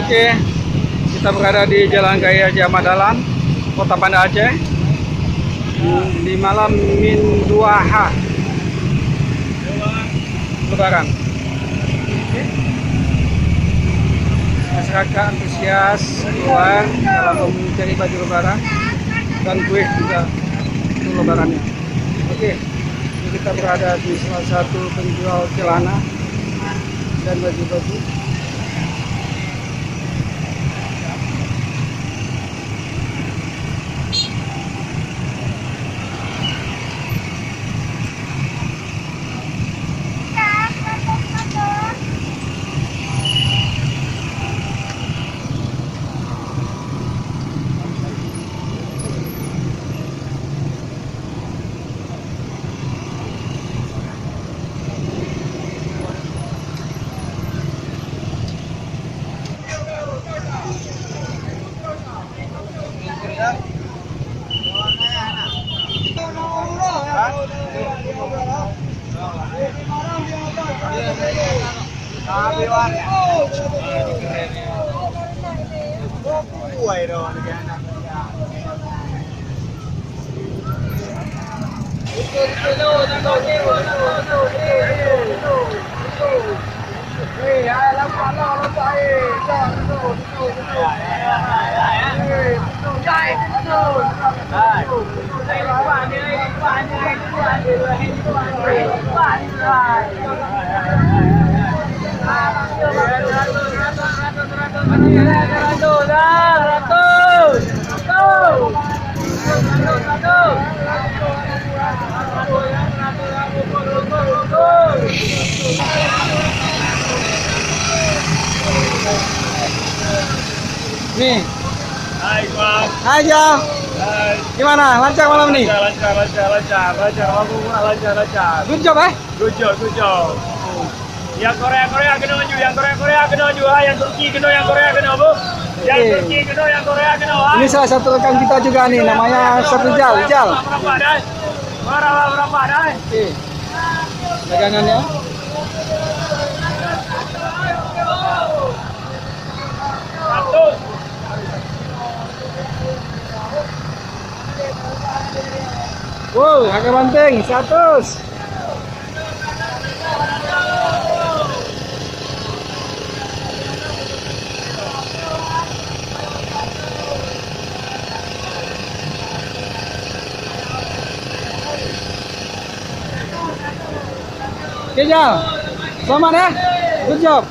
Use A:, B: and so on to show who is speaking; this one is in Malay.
A: Oke, kita berada di Jalan Gaya Jamadalan, Kota Banda Aceh, di malam Min 2H Lebaran. Masyarakat antusias keluar dalam mencari baju Lebaran dan kue juga untuk Lebarannya. Oke, ini kita berada di salah satu penjual celana dan baju-baju. Nih.
B: Hai Bang.
A: Hai Jal.
B: Hai.
A: Gimana? Lancar malam nih?
B: Lancar. Aku lancar.
A: Good job
B: Good job. Yang Korea kena maju, yang Korea kena maju, yang Turki kena, yang Korea kena bu. Yang Turki kena, yang Korea kena.
A: Ini salah satu rekan kita juga nih, namanya Safrijal.
B: Berapa dah?
A: Oke. Dagangannya.
B: Satu.
A: Wow, harga banteng 100. Oke, Jal. Selamat ya. Good job.